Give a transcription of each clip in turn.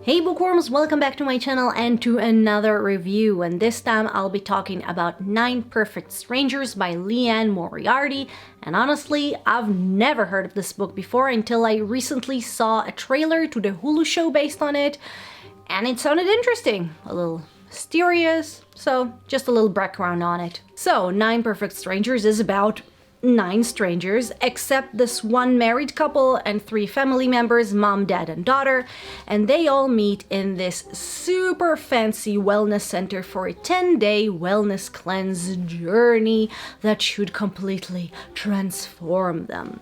Hey bookworms, welcome back to my channel and to another review, and this time I'll be talking about 9 Perfect Strangers by Liane Moriarty. And honestly, I've never heard of this book before until I recently saw a trailer to the Hulu show based on it, and it sounded interesting, a little mysterious, so just a little background on it. So 9 Perfect Strangers is about 9 strangers, except this one married couple and 3 family members, mom, dad, and daughter, and they all meet in this super fancy wellness center for a 10-day wellness cleanse journey that should completely transform them.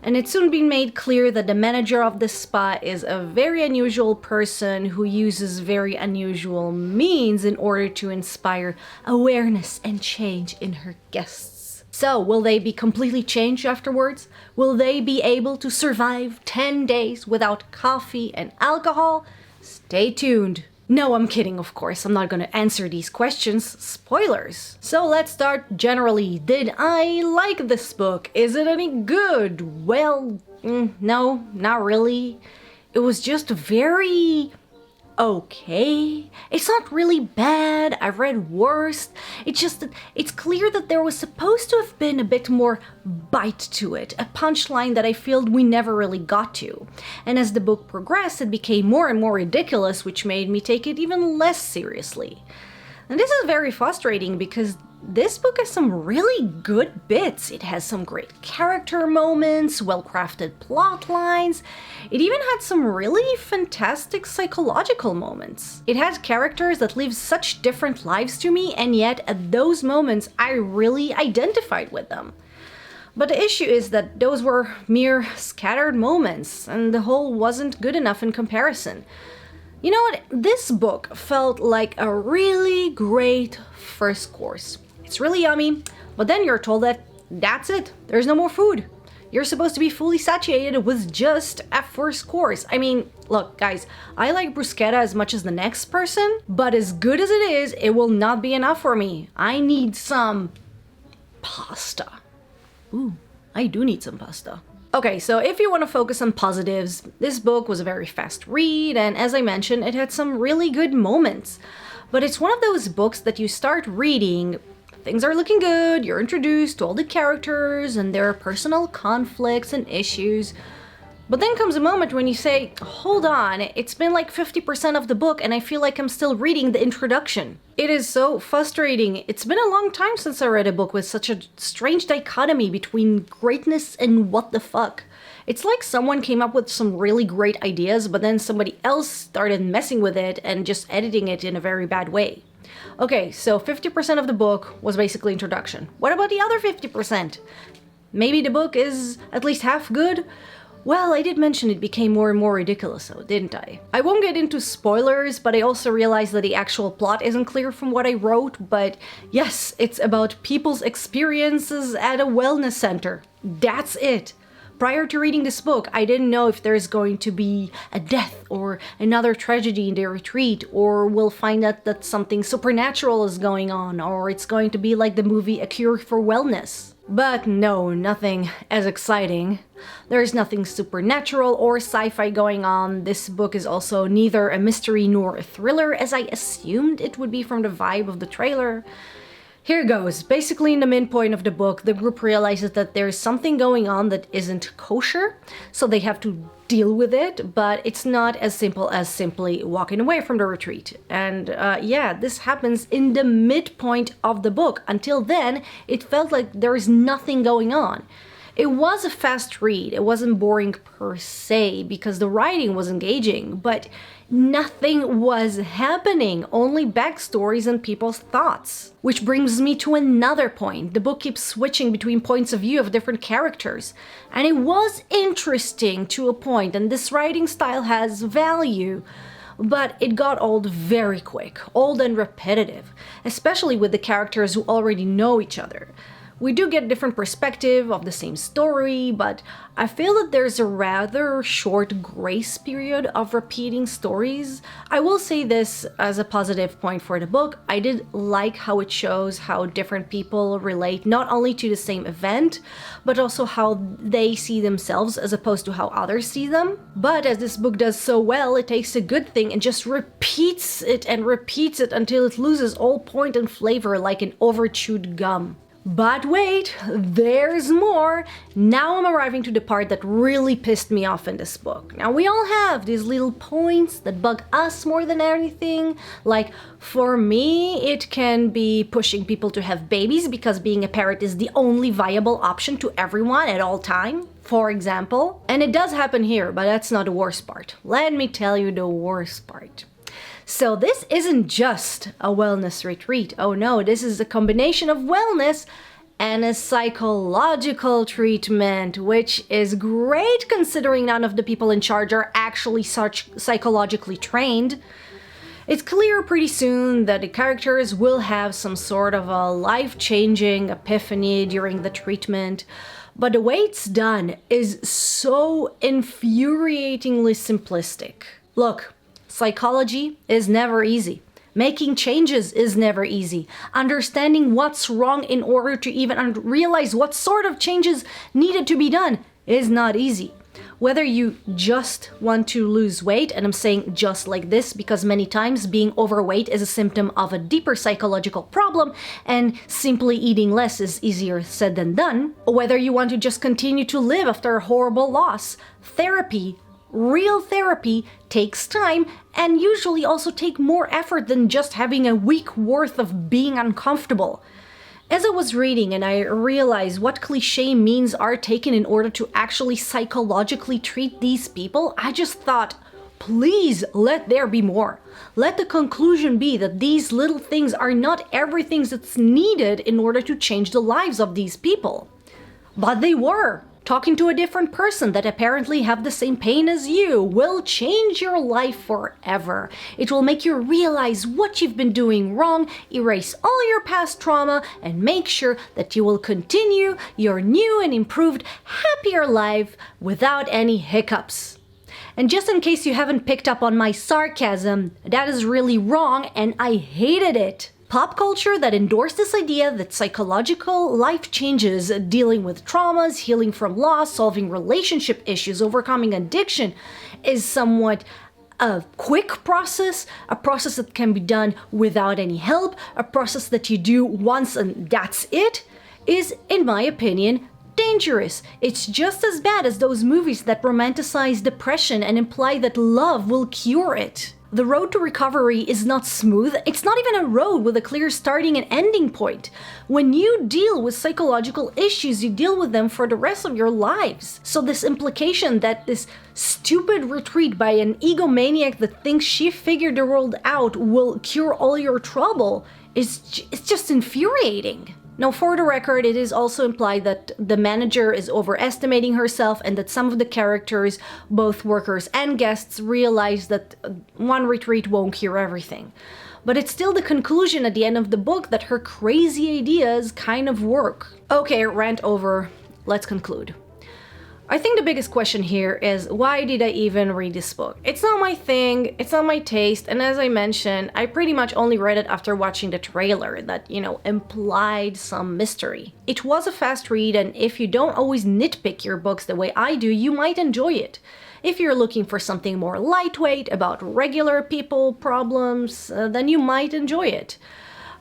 And it's soon been made clear that the manager of the spa is a very unusual person who uses very unusual means in order to inspire awareness and change in her guests. So, will they be completely changed afterwards? Will they be able to survive 10 days without coffee and alcohol? Stay tuned. No, I'm kidding, of course. I'm not gonna answer these questions. Spoilers. So let's start generally. Did I like this book? Is it any good? Well, no, not really. It was just very okay. It's not really bad. I've read worse. It's just that it's clear that there was supposed to have been a bit more bite to it, a punchline that I feel we never really got to. And as the book progressed, it became more and more ridiculous, which made me take it even less seriously. And this is very frustrating because this book has some really good bits. It has some great character moments, well-crafted plot lines. It even had some really fantastic psychological moments. It had characters that live such different lives to me, and yet at those moments I really identified with them. But the issue is that those were mere scattered moments, and the whole wasn't good enough in comparison. You know what? This book felt like a really great first course. It's really yummy, but then you're told that that's it, there's no more food. You're supposed to be fully satiated with just a first course. I mean, look guys, I like bruschetta as much as the next person, but as good as it is, it will not be enough for me. I need some pasta. Ooh, I do need some pasta. Okay, so if you want to focus on positives, this book was a very fast read, and as I mentioned, it had some really good moments. But it's one of those books that you start reading, things are looking good, you're introduced to all the characters, and there are personal conflicts and issues. But then comes a moment when you say, hold on, it's been like 50% of the book and I feel like I'm still reading the introduction. It is so frustrating. It's been a long time since I read a book with such a strange dichotomy between greatness and what the fuck. It's like someone came up with some really great ideas, but then somebody else started messing with it and just editing it in a very bad way. Okay, so 50% of the book was basically introduction. What about the other 50%? Maybe the book is at least half good? Well, I did mention it became more and more ridiculous though, didn't I? I won't get into spoilers, but I also realized that the actual plot isn't clear from what I wrote, but yes, it's about people's experiences at a wellness center. That's it. Prior to reading this book, I didn't know if there's going to be a death or another tragedy in the retreat, or we'll find out that something supernatural is going on, or it's going to be like the movie A Cure for Wellness. But no, nothing as exciting. There's nothing supernatural or sci-fi going on. This book is also neither a mystery nor a thriller, as I assumed it would be from the vibe of the trailer. Here goes. Basically, in the midpoint of the book, the group realizes that there's something going on that isn't kosher, so they have to deal with it, but it's not as simple as simply walking away from the retreat. And yeah, this happens in the midpoint of the book. Until then, it felt like there's nothing going on. It was a fast read. It wasn't boring per se because the writing was engaging, but nothing was happening, only backstories and people's thoughts. Which brings me to another point. The book keeps switching between points of view of different characters. And it was interesting to a point, and this writing style has value, but it got old very quick, old and repetitive, especially with the characters who already know each other. We do get a different perspective of the same story, but I feel that there's a rather short grace period of repeating stories. I will say this as a positive point for the book. I did like how it shows how different people relate not only to the same event, but also how they see themselves as opposed to how others see them. But as this book does so well, it takes a good thing and just repeats it and repeats it until it loses all point and flavor like an overchewed gum. But wait, there's more! Now I'm arriving to the part that really pissed me off in this book. Now we all have these little points that bug us more than anything. Like, for me, it can be pushing people to have babies because being a parent is the only viable option to everyone at all time, for example. And it does happen here, but that's not the worst part. Let me tell you the worst part. So this isn't just a wellness retreat. Oh no, this is a combination of wellness and a psychological treatment, which is great considering none of the people in charge are actually such psychologically trained. It's clear pretty soon that the characters will have some sort of a life-changing epiphany during the treatment, but the way it's done is so infuriatingly simplistic. Look, psychology is never easy. Making changes is never easy. Understanding what's wrong in order to even realize what sort of changes needed to be done is not easy. Whether you just want to lose weight, and I'm saying just like this because many times being overweight is a symptom of a deeper psychological problem and simply eating less is easier said than done, or whether you want to just continue to live after a horrible loss, therapy, real therapy, takes time and usually also take more effort than just having a week worth of being uncomfortable. As I was reading and I realized what cliche means are taken in order to actually psychologically treat these people, I just thought, please let there be more. Let the conclusion be that these little things are not everything that's needed in order to change the lives of these people. But they were. Talking to a different person that apparently have the same pain as you will change your life forever. It will make you realize what you've been doing wrong, erase all your past trauma, and make sure that you will continue your new and improved, happier life without any hiccups. And just in case you haven't picked up on my sarcasm, that is really wrong and I hated it. Pop culture that endorsed this idea that psychological life changes, dealing with traumas, healing from loss, solving relationship issues, overcoming addiction, is somewhat a quick process, a process that can be done without any help, a process that you do once and that's it, is, in my opinion, dangerous. It's just as bad as those movies that romanticize depression and imply that love will cure it. The road to recovery is not smooth. It's not even a road with a clear starting and ending point. When you deal with psychological issues, you deal with them for the rest of your lives. So this implication that this stupid retreat by an egomaniac that thinks she figured the world out will cure all your trouble is just infuriating. Now, for the record, it is also implied that the manager is overestimating herself and that some of the characters, both workers and guests, realize that one retreat won't cure everything. But it's still the conclusion at the end of the book that her crazy ideas kind of work. Okay, rant over. Let's conclude. I think the biggest question here is, why did I even read this book? It's not my thing, it's not my taste, and as I mentioned, I pretty much only read it after watching the trailer that, implied some mystery. It was a fast read, and if you don't always nitpick your books the way I do, you might enjoy it. If you're looking for something more lightweight about regular people problems, then you might enjoy it.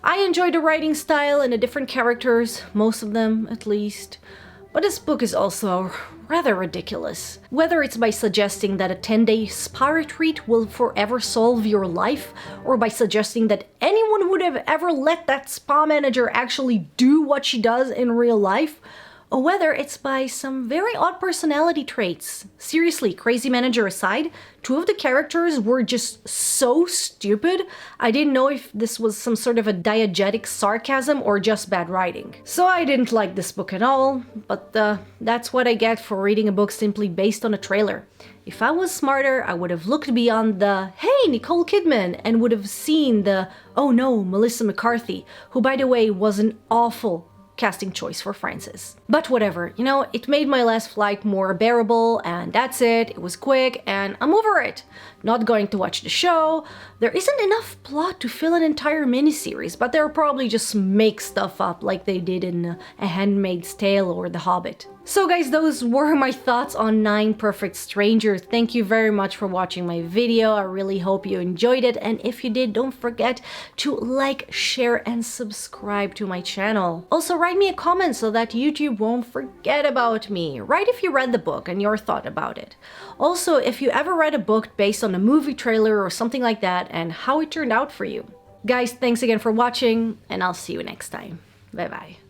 I enjoy the writing style and the different characters, most of them at least. But this book is also rather ridiculous. Whether it's by suggesting that a 10-day spa retreat will forever solve your life, or by suggesting that anyone would have ever let that spa manager actually do what she does in real life, or whether it's by some very odd personality traits. Seriously, crazy manager aside, two of the characters were just so stupid, I didn't know if this was some sort of a diegetic sarcasm or just bad writing. So I didn't like this book at all, but that's what I get for reading a book simply based on a trailer. If I was smarter, I would have looked beyond the, hey, Nicole Kidman, and would have seen the, oh no, Melissa McCarthy, who by the way was an awful casting choice for Francis. But whatever, you know, it made my last flight more bearable, and that's it. It was quick, and I'm over it. Not going to watch the show. There isn't enough plot to fill an entire miniseries, but they'll probably just make stuff up like they did in A Handmaid's Tale or The Hobbit. So guys, those were my thoughts on 9 Perfect Strangers. Thank you very much for watching my video. I really hope you enjoyed it, and if you did, don't forget to like, share, and subscribe to my channel. Also, write me a comment so that YouTube won't forget about me. Write if you read the book and your thought about it. Also, if you ever read a book based on a movie trailer or something like that and how it turned out for you. Guys, thanks again for watching, and I'll see you next time. Bye bye.